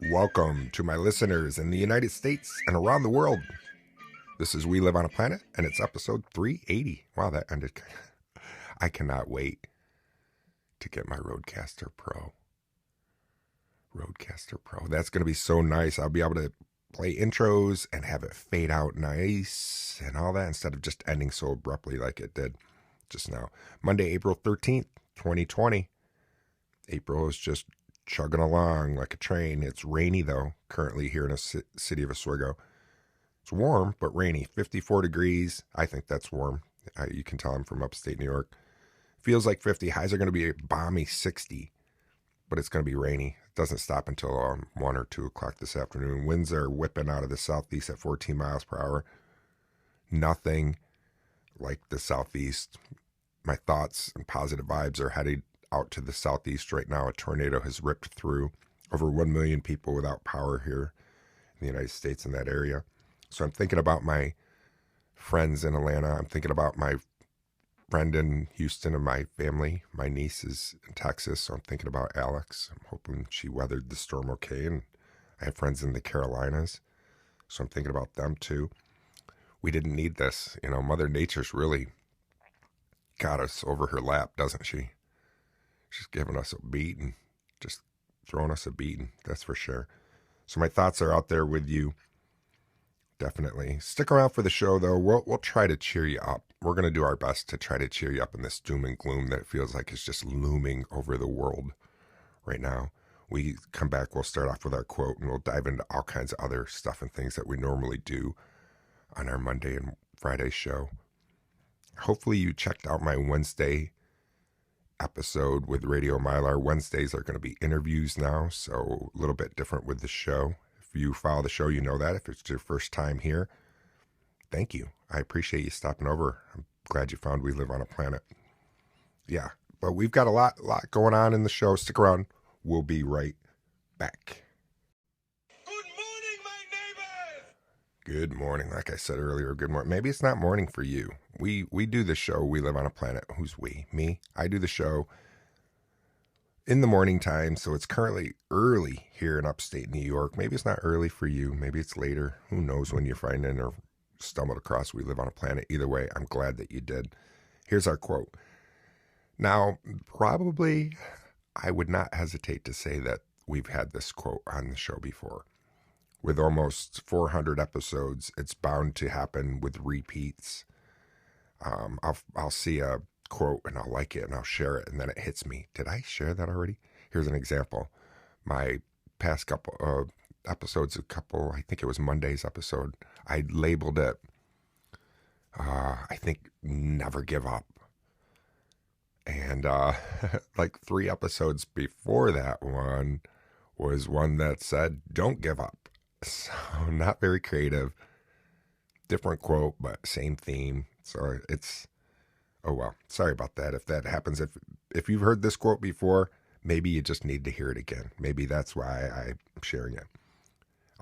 Welcome to my listeners in the United States and around the world. This is We Live on a Planet, and it's episode 380. Wow, that ended. I cannot wait to get my Rodecaster Pro. That's going to be so nice. I'll be able to play intros and have it fade out nice and all that instead of just ending so abruptly like it did just now. Monday, April 13th, 2020. April is just chugging along like a train. It's rainy, though, currently here in the city of Oswego. It's warm, but rainy. 54 degrees. I think that's warm. You can tell I'm from upstate New York. Feels like 50. Highs are going to be a balmy 60, but it's going to be rainy. It doesn't stop until 1 or 2 o'clock this afternoon. Winds are whipping out of the southeast at 14 miles per hour. Nothing like the southeast. My thoughts and positive vibes are headed out to the southeast right now. A tornado has ripped through over 1 million people without power here in the United States in that area. So I'm thinking about my friends in Atlanta. I'm thinking about my friend in Houston and my family. My niece is in Texas, so I'm thinking about Alex. I'm hoping she weathered the storm okay. And I have friends in the Carolinas, so I'm thinking about them too. We didn't need this. Mother Nature's really got us over her lap, doesn't she? She's giving us a beating, just throwing us a beating, that's for sure. So my thoughts are out there with you, definitely. Stick around for the show, though. We'll try to cheer you up. We're going to do our best to try to cheer you up in this doom and gloom that feels like it's just looming over the world right now. We come back, we'll start off with our quote, and we'll dive into all kinds of other stuff and things that we normally do on our Monday and Friday show. Hopefully you checked out my Wednesday episode with Radio Mylar. Wednesdays are going to be interviews now, so a little bit different with the show. If you follow the show, you know that. If it's your first time here, thank you. I appreciate you stopping over. I'm glad you found We Live on a Planet. Yeah, but we've got a lot going on in the show. Stick around. We'll be right back. Good morning. Like I said earlier, good morning. Maybe it's not morning for you. We do the show, We Live on a Planet. Who's we? Me. I do the show in the morning time, so it's currently early here in upstate New York. Maybe it's not early for you. Maybe it's later. Who knows when you're finding or stumbled across We Live on a Planet. Either way, I'm glad that you did. Here's our quote. Now, probably I would not hesitate to say that we've had this quote on the show before. With almost 400 episodes, it's bound to happen with repeats. I'll see a quote and I'll like it and I'll share it, and then it hits me. Did I share that already? Here's an example. My past couple episodes, I think it was Monday's episode, I labeled it, I think, Never Give Up. And like 3 episodes before that one was one that said, Don't Give Up. So not very creative, different quote, but same theme. So it's, oh well, sorry about that. If that happens, if you've heard this quote before, maybe you just need to hear it again. Maybe that's why I'm sharing it.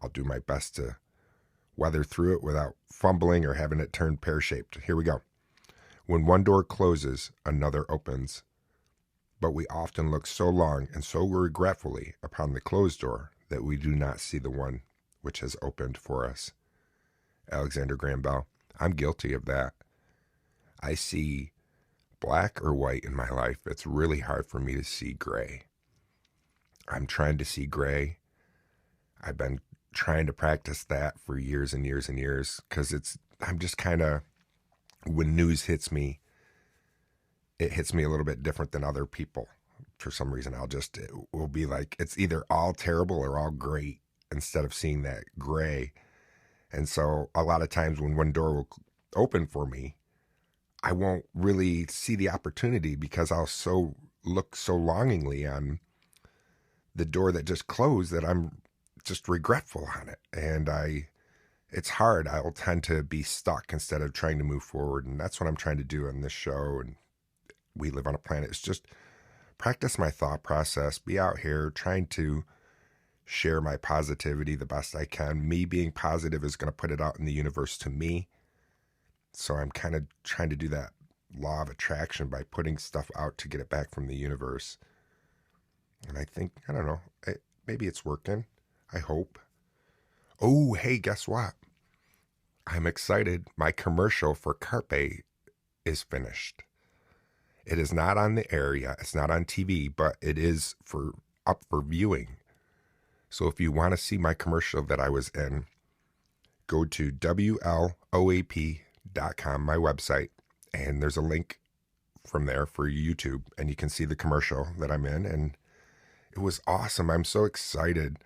I'll do my best to weather through it without fumbling or having it turn pear-shaped. Here we go. When one door closes, another opens. But we often look so long and so regretfully upon the closed door that we do not see the one which has opened for us. Alexander Graham Bell. I'm guilty of that. I see black or white in my life. It's really hard for me to see gray. I'm trying to see gray. I've been trying to practice that for years and years and years, because I'm just kind of, when news hits me, it hits me a little bit different than other people. For some reason, it will be like, it's either all terrible or all great, instead of seeing that gray. And so a lot of times when one door will open for me, I won't really see the opportunity because I'll look so longingly on the door that just closed that I'm just regretful on it. And it's hard. I will tend to be stuck instead of trying to move forward. And that's what I'm trying to do on this show. And We Live on a Planet. It's just practice my thought process, be out here trying to share my positivity the best I can. Me being positive is going to put it out in the universe to me. So I'm kind of trying to do that law of attraction by putting stuff out to get it back from the universe. And I think, I don't know, maybe it's working. I hope. Oh, hey, guess what? I'm excited. My commercial for Carpe is finished. It is not on the air yet. It's not on TV, but it is up for viewing. So if you want to see my commercial that I was in, go to WLOAP.com, my website, and there's a link from there for YouTube, and you can see the commercial that I'm in, and it was awesome. I'm so excited.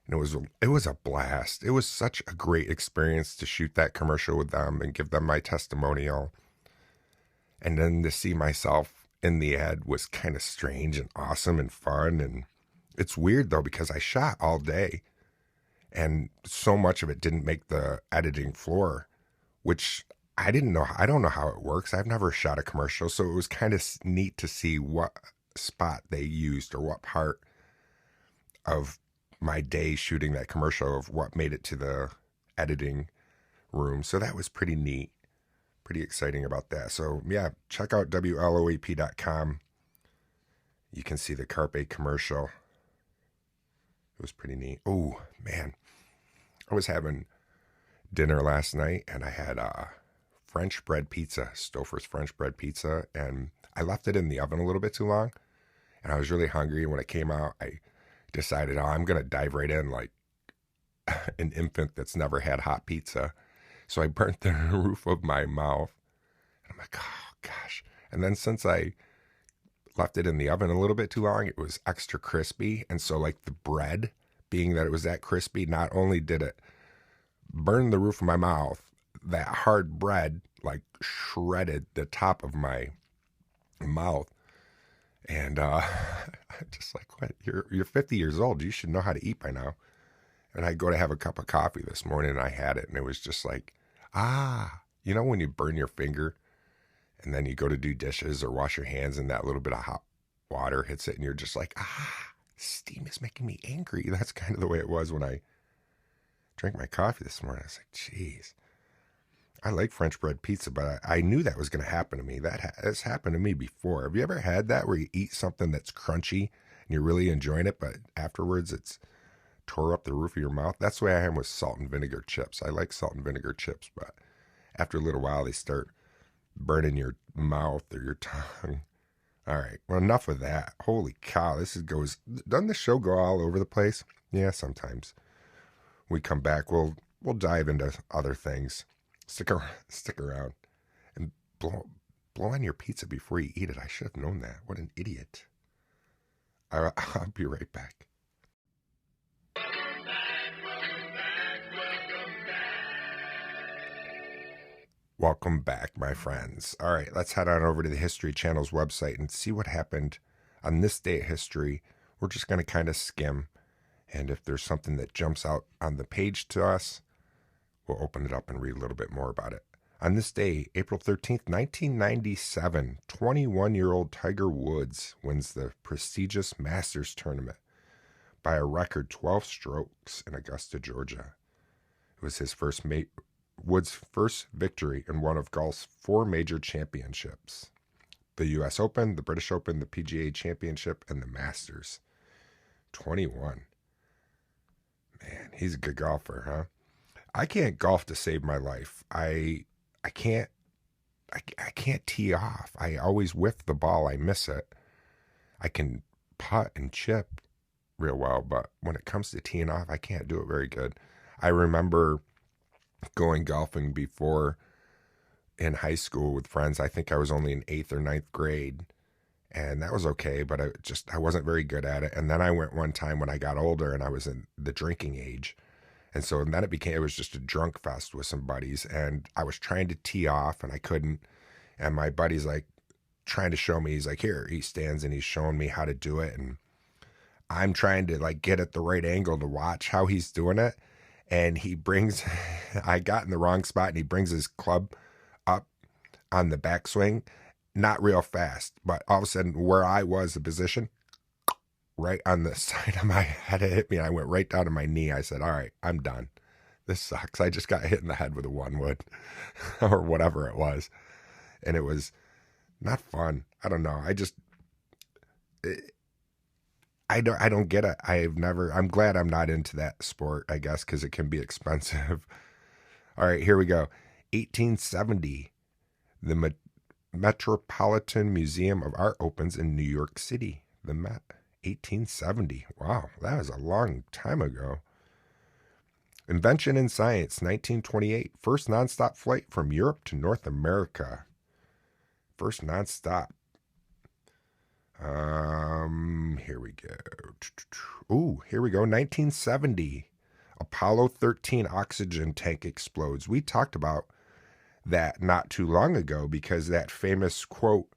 And it was a blast. It was such a great experience to shoot that commercial with them and give them my testimonial. And then to see myself in the ad was kind of strange and awesome and fun. And it's weird though, because I shot all day and so much of it didn't make the editing floor, which I didn't know. I don't know how it works. I've never shot a commercial. So it was kind of neat to see what spot they used or what part of my day shooting that commercial of what made it to the editing room. So that was pretty neat, pretty exciting about that. So yeah, check out WLOAP.com. You can see the Carpe commercial. It was pretty neat. Oh man, I was having dinner last night and I had French bread pizza, Stouffer's French bread pizza, and I left it in the oven a little bit too long and I was really hungry. And when it came out, I decided, I'm going to dive right in like an infant that's never had hot pizza. So I burnt the roof of my mouth. And I'm like, oh gosh. And then since I left it in the oven a little bit too long, it was extra crispy. And so like the bread, being that it was that crispy, not only did it burn the roof of my mouth, that hard bread like shredded the top of my mouth. And just like, what? You're 50 years old. You should know how to eat by now. And I go to have a cup of coffee this morning and I had it and it was just like, you know, when you burn your finger and then you go to do dishes or wash your hands and that little bit of hot water hits it and you're just like, steam is making me angry. That's kind of the way it was when I drank my coffee this morning. I was like, geez. I like French bread pizza, but I knew that was going to happen to me. That's happened to me before. Have you ever had that where you eat something that's crunchy and you're really enjoying it, but afterwards it's tore up the roof of your mouth? That's the way I am with salt and vinegar chips. I like salt and vinegar chips, but after a little while they start burning your mouth or your tongue. All right, well, enough of that. Holy cow, doesn't the show go all over the place? Yeah, sometimes. We come back, we'll dive into other things. Stick around and blow on your pizza before you eat it. I should have known that. What an idiot. I'll be right back. Welcome back, my friends. All right, let's head on over to the History Channel's website and see what happened on this day of history. We're just going to kind of skim, and if there's something that jumps out on the page to us, we'll open it up and read a little bit more about it. On this day, April 13th, 1997, 21-year-old Tiger Woods wins the prestigious Masters tournament by a record 12 strokes in Augusta, Georgia. It was his Woods' first victory in one of golf's 4 major championships: the U.S. Open, the British Open, the PGA Championship, and the Masters. 21. Man, he's a good golfer, huh? I can't golf to save my life. I can't tee off. I always whiff the ball. I miss it. I can putt and chip real well, but when it comes to teeing off, I can't do it very good. I remember going golfing before in high school with friends. I think I was only in 8th or 9th grade, and that was okay, but I wasn't very good at it. And then I went one time when I got older and I was in the drinking age. And so then it was just a drunk fest with some buddies, and I was trying to tee off and I couldn't. And my buddy's like trying to show me, he's like, here, he stands and he's showing me how to do it. And I'm trying to like get at the right angle to watch how he's doing it. And I got in the wrong spot and he brings his club up on the backswing, not real fast, but all of a sudden where I was, the position, right on the side of my head, it hit me. I went right down to my knee. I said, all right, I'm done. This sucks. I just got hit in the head with a 1-wood or whatever it was. And it was not fun. I don't know. I don't get it. I'm glad I'm not into that sport, I guess, because it can be expensive. All right, here we go. 1870, the Metropolitan Museum of Art opens in New York City. The Met, 1870. Wow, that was a long time ago. Invention in science, 1928. First nonstop flight from Europe to North America. First nonstop. Here we go. Ooh, here we go. 1970. Apollo 13 oxygen tank explodes. We talked about that not too long ago because that famous quote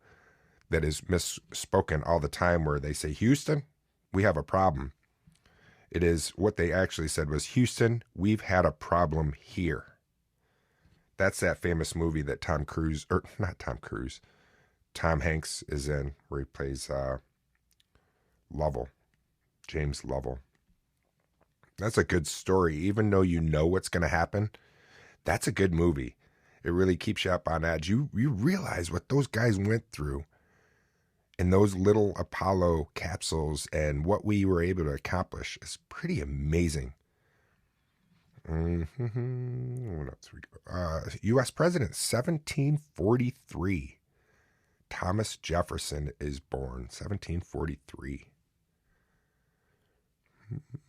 that is misspoken all the time where they say, Houston, we have a problem. It is what they actually said was, Houston, we've had a problem here. That's that famous movie that Tom Hanks is in, where he plays Lovell, James Lovell. That's a good story. Even though you know what's going to happen, that's a good movie. It really keeps you up on edge. You realize what those guys went through in those little Apollo capsules and what we were able to accomplish is pretty amazing. What else we got? U.S. President, 1743. Thomas Jefferson is born, 1743.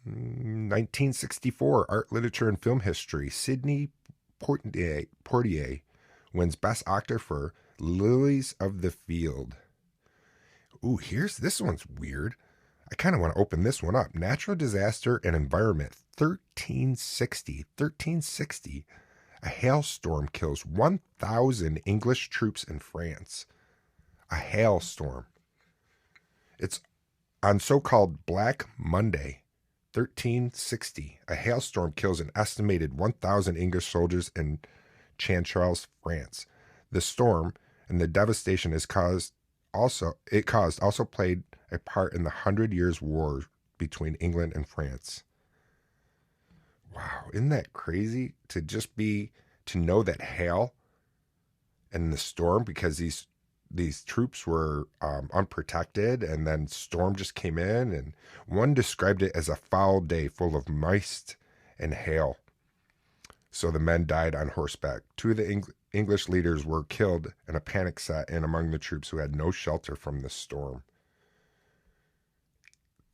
1964, art, literature, and film history. Sidney Poitier wins Best Actor for Lilies of the Field. Ooh, this one's weird. I kind of want to open this one up. Natural disaster and environment, 1360. 1360. A hailstorm kills 1,000 English troops in France. A hailstorm. It's on so-called Black Monday, 1360. A hailstorm kills an estimated 1,000 English soldiers in Chantrelles, France. The storm and the devastation also played a part in the 100 Years' War between England and France. Wow, isn't that crazy to know that hail and the storm, because these troops were unprotected, and then storm just came in, and one described it as a foul day full of mist and hail. So the men died on horseback. Two of the English leaders were killed, and a panic set in among the troops who had no shelter from the storm.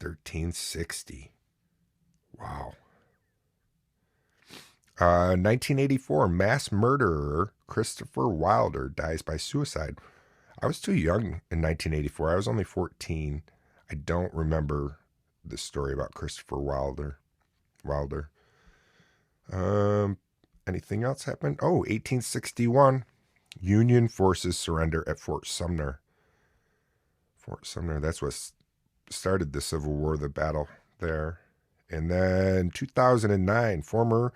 1360. Wow. 1984, mass murderer Christopher Wilder dies by suicide. I was too young in 1984. I was only 14. I don't remember the story about Christopher Wilder. Anything else happened? 1861. Union forces surrender at Fort Sumner. Fort Sumner, that's what started the Civil War, the battle there. And then 2009, former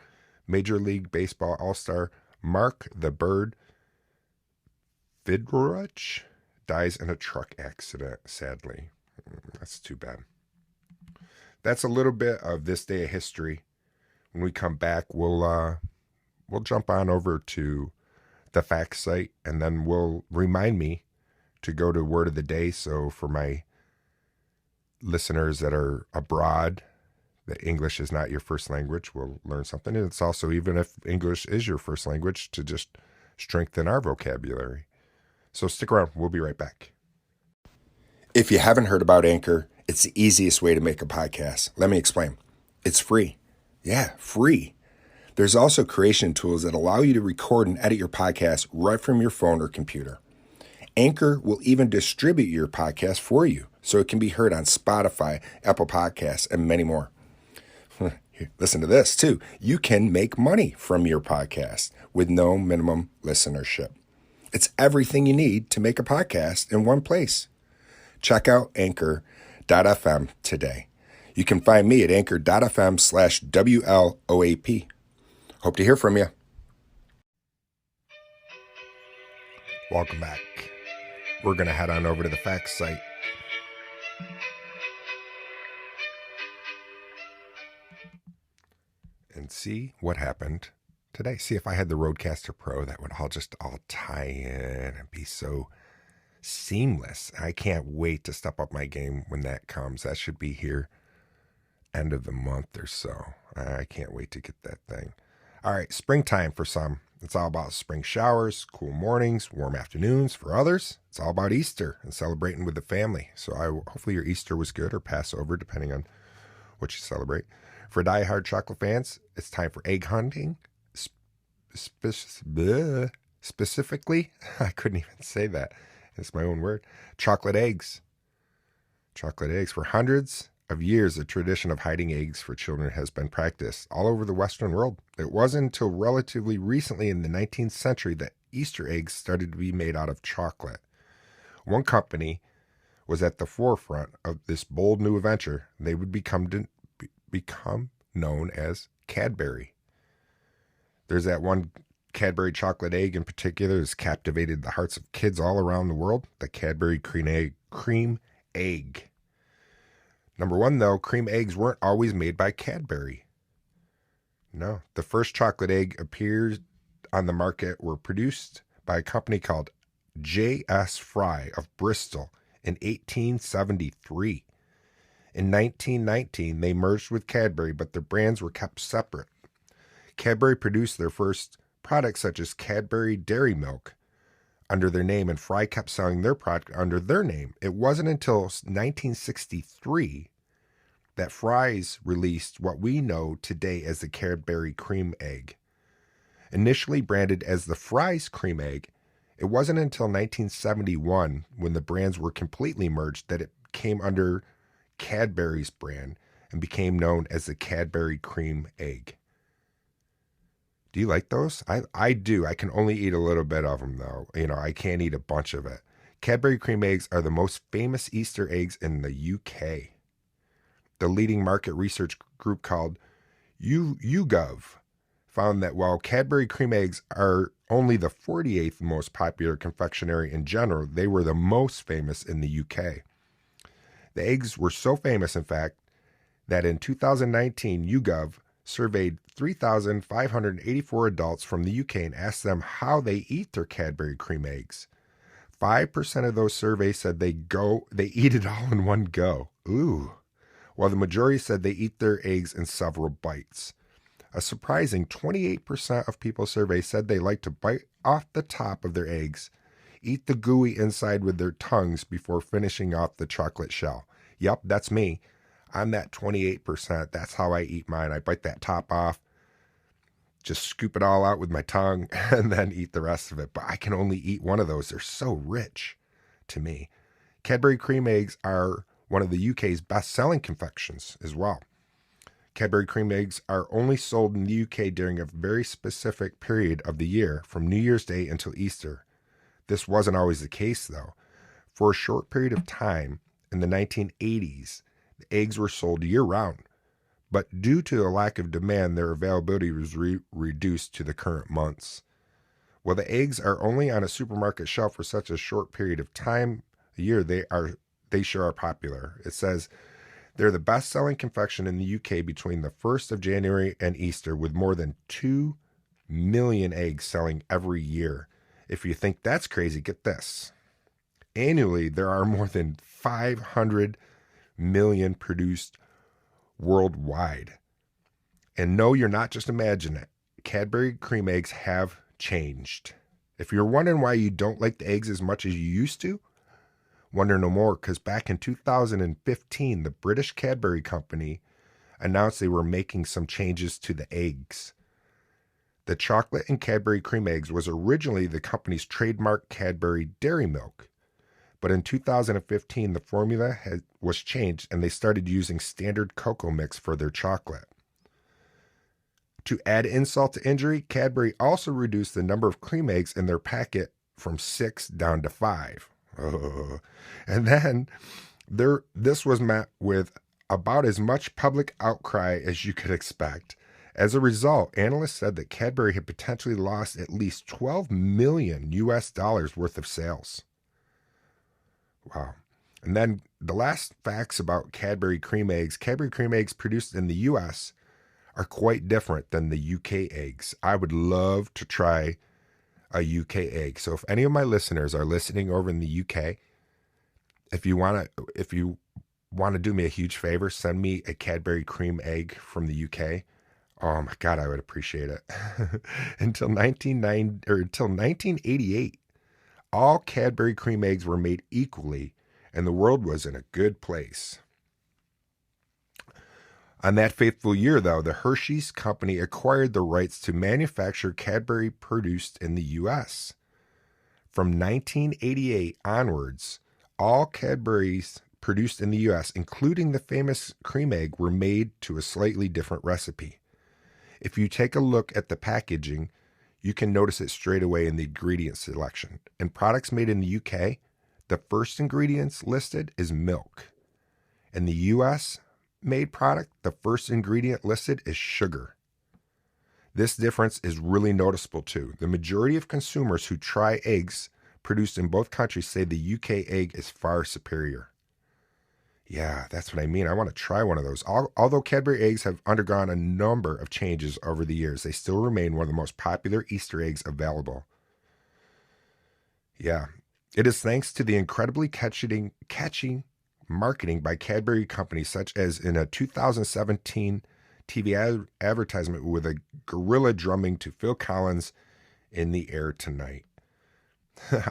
Major League Baseball All-Star Mark the Bird Vidruch dies in a truck accident, sadly. That's too bad. That's a little bit of this day of history. When we come back, we'll jump on over to the facts site, and then we'll remind me to go to Word of the Day. So for my listeners that are abroad, that English is not your first language, we'll learn something. And it's also, even if English is your first language, to just strengthen our vocabulary. So stick around. We'll be right back. If you haven't heard about Anchor, it's the easiest way to make a podcast. Let me explain. It's free. Yeah, free. There's also creation tools that allow you to record and edit your podcast right from your phone or computer. Anchor will even distribute your podcast for you, so it can be heard on Spotify, Apple Podcasts, and many more. Listen to this, too. You can make money from your podcast with no minimum listenership. It's everything you need to make a podcast in one place. Check out anchor.fm today. You can find me at anchor.fm/WLOAP. Hope to hear from you. Welcome back. We're going to head on over to the facts site. And see what happened today. See, if I had the Rodecaster Pro, that would all tie in and be so seamless. I can't wait to step up my game when that comes. That should be here end of the month or so. I can't wait to get that thing. All right, springtime for some. It's all about spring showers, cool mornings, warm afternoons. For others, it's all about Easter and celebrating with the family. So hopefully your Easter was good, or Passover, depending on what you celebrate. For diehard chocolate fans, it's time for egg hunting. Specifically, I couldn't even say that. It's my own word. Chocolate eggs. Chocolate eggs. For hundreds of years, the tradition of hiding eggs for children has been practiced all over the Western world. It wasn't until relatively recently in the 19th century that Easter eggs started to be made out of chocolate. One company was at the forefront of this bold new adventure. They would become known as Cadbury. There's that one Cadbury chocolate egg in particular has captivated the hearts of kids all around the world, the Cadbury cream egg. Number one, though, cream eggs weren't always made by Cadbury. No, the first chocolate egg appeared on the market were produced by a company called J.S. Fry of Bristol in 1873. In 1919, they merged with Cadbury, but their brands were kept separate. Cadbury produced their first products such as Cadbury Dairy Milk under their name, and Fry kept selling their product under their name. It wasn't until 1963 that Fry's released what we know today as the Cadbury Cream Egg. Initially branded as the Fry's Cream Egg, it wasn't until 1971, when the brands were completely merged, that it came under Cadbury's brand and became known as the Cadbury Cream Egg. Do you like those? I do. I can only eat a little bit of them, though. I can't eat a bunch of it. Cadbury cream eggs are the most famous Easter eggs in the UK. The leading market research group called YouGov found that while Cadbury cream eggs are only the 48th most popular confectionery in general, they were the most famous in the UK. The eggs were so famous, in fact, that in 2019, YouGov surveyed 3,584 adults from the UK and asked them how they eat their Cadbury cream eggs. 5% of those surveys said they eat it all in one go. Ooh. While the majority said they eat their eggs in several bites. A surprising 28% of people surveyed said they like to bite off the top of their eggs, eat the gooey inside with their tongues before finishing off the chocolate shell. Yep, that's me. I'm that 28%. That's how I eat mine. I bite that top off, just scoop it all out with my tongue, and then eat the rest of it. But I can only eat one of those. They're so rich to me. Cadbury cream eggs are one of the UK's best-selling confections as well. Cadbury cream eggs are only sold in the UK during a very specific period of the year, from New Year's Day until Easter. This wasn't always the case, though. For a short period of time in the 1980s, the eggs were sold year-round, but due to a lack of demand, their availability was reduced to the current months. While the eggs are only on a supermarket shelf for such a short period of time a year, they sure are popular. It says they're the best-selling confection in the UK between the 1st of January and Easter, with more than 2 million eggs selling every year. If you think that's crazy, get this. Annually, there are more than 500 million produced worldwide. And no, you're not just imagining it. Cadbury cream eggs have changed. If you're wondering why you don't like the eggs as much as you used to, wonder no more, because back in 2015, the British Cadbury Company announced they were making some changes to the eggs. The chocolate and Cadbury cream eggs was originally the company's trademark Cadbury Dairy Milk. But in 2015, the formula was changed and they started using standard cocoa mix for their chocolate. To add insult to injury, Cadbury also reduced the number of cream eggs in their packet from 6 down to 5. And then this was met with about as much public outcry as you could expect. As a result, analysts said that Cadbury had potentially lost at least $12 million worth of sales. Wow. And then the last facts about Cadbury cream eggs. Cadbury cream eggs produced in the U.S. are quite different than the UK eggs. I would love to try a UK egg. So if any of my listeners are listening over in the UK, if you want to do me a huge favor, send me a Cadbury cream egg from the UK. Oh my God, I would appreciate it. Until 1988, all Cadbury cream eggs were made equally, and the world was in a good place. On that fateful year, though, the Hershey's Company acquired the rights to manufacture Cadbury produced in the U.S. From 1988 onwards, all Cadburys produced in the U.S., including the famous cream egg, were made to a slightly different recipe. If you take a look at the packaging, you can notice it straight away in the ingredient selection. In products made in the UK, the first ingredients listed is milk. In the US made product, the first ingredient listed is sugar. This difference is really noticeable too. The majority of consumers who try eggs produced in both countries say the UK egg is far superior. Yeah, that's what I mean. I want to try one of those. Although Cadbury eggs have undergone a number of changes over the years, they still remain one of the most popular Easter eggs available. Yeah, it is thanks to the incredibly catchy marketing by Cadbury companies, such as in a 2017 TV advertisement with a gorilla drumming to Phil Collins, "In the Air Tonight."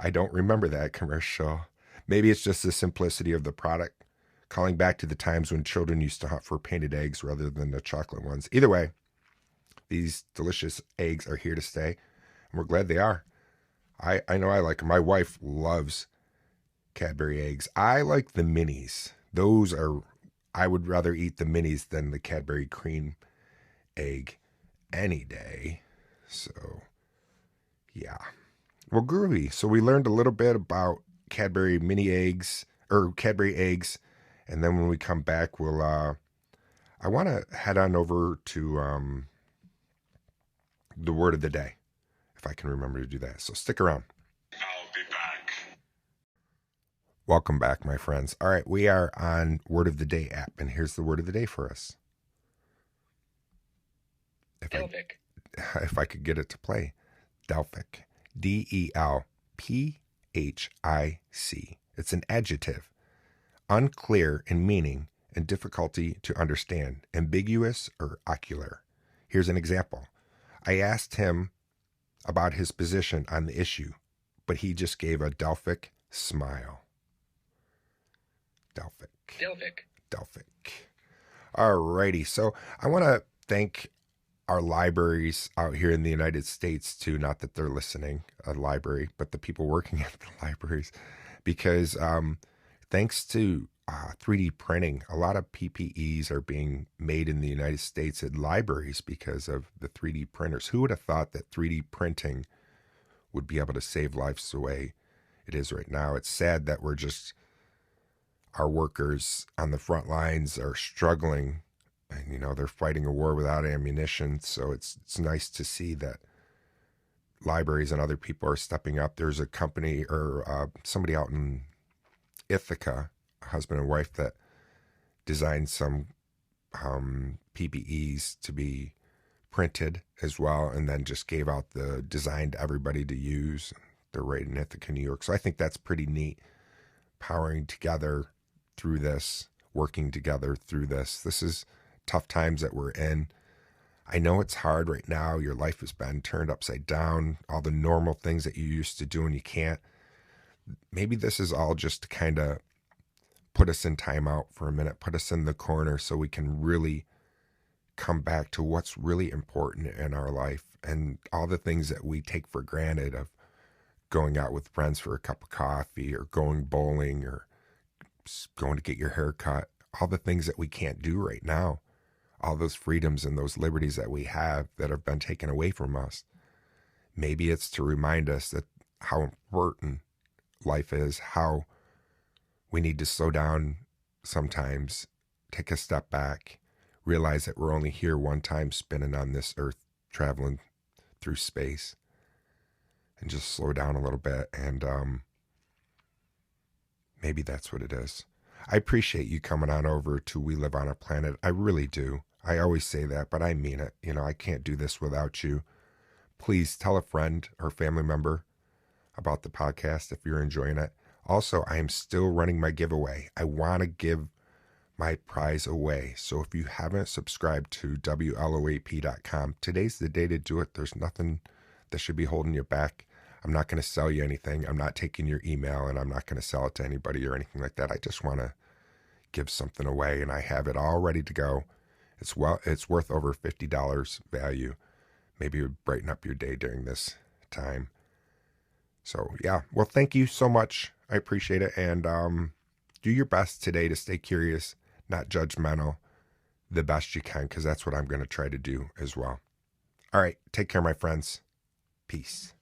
I don't remember that commercial. Maybe it's just the simplicity of the product, calling back to the times when children used to hunt for painted eggs rather than the chocolate ones. Either way, these delicious eggs are here to stay, and we're glad they are. I know I like them. My wife loves Cadbury eggs. I like the minis. I would rather eat the minis than the Cadbury cream egg any day. So, yeah. Well, groovy. So we learned a little bit about Cadbury mini eggs, or Cadbury eggs, and then when we come back, I want to head on over to the word of the day, if I can remember to do that. So stick around. I'll be back. Welcome back, my friends. All right, we are on Word of the Day app, and here's the word of the day for us. If I could get it to play. Delphic. Delphic. It's an adjective. Unclear in meaning and difficulty to understand, ambiguous or ocular. Here's an example. I asked him about his position on the issue, but he just gave a Delphic smile. Delphic. Alrighty, so I want to thank our libraries out here in the United States too, not that they're listening, a library, but the people working at the libraries, because thanks to 3D printing, a lot of PPEs are being made in the United States at libraries because of the 3D printers. Who would have thought that 3D printing would be able to save lives the way it is right now? It's sad that our workers on the front lines are struggling, and they're fighting a war without ammunition. So it's nice to see that libraries and other people are stepping up. There's a company or somebody out in Ithaca, a husband and wife, that designed some PPEs to be printed as well, and then just gave out the design to everybody to use. They're right in Ithaca, New York. So I think that's pretty neat, powering together through this, working together through this. This is tough times that we're in. I know it's hard right now. Your life has been turned upside down. All the normal things that you used to do and you can't. Maybe this is all just to kind of put us in timeout for a minute, put us in the corner so we can really come back to what's really important in our life, and all the things that we take for granted, of going out with friends for a cup of coffee, or going bowling, or going to get your hair cut. All the things that we can't do right now. All those freedoms and those liberties that we have that have been taken away from us. Maybe it's to remind us that how important life is, how we need to slow down sometimes, take a step back, realize that we're only here one time spinning on this earth, traveling through space, and just slow down a little bit. And maybe that's what it is. I appreciate you coming on over to We Live on a Planet. I really do. I always say that, but I mean it. I can't do this without you. Please tell a friend or family member about the podcast if you're enjoying it. Also, I am still running my giveaway. I want to give my prize away. So if you haven't subscribed to WLOAP.com, today's the day to do it. There's nothing that should be holding you back. I'm not going to sell you anything. I'm not taking your email, and I'm not going to sell it to anybody or anything like that. I just want to give something away, and I have it all ready to go. It's worth over $50 value. Maybe it would brighten up your day during this time. So yeah, well, thank you so much. I appreciate it. And do your best today to stay curious, not judgmental, the best you can, because that's what I'm going to try to do as well. All right, take care, my friends. Peace.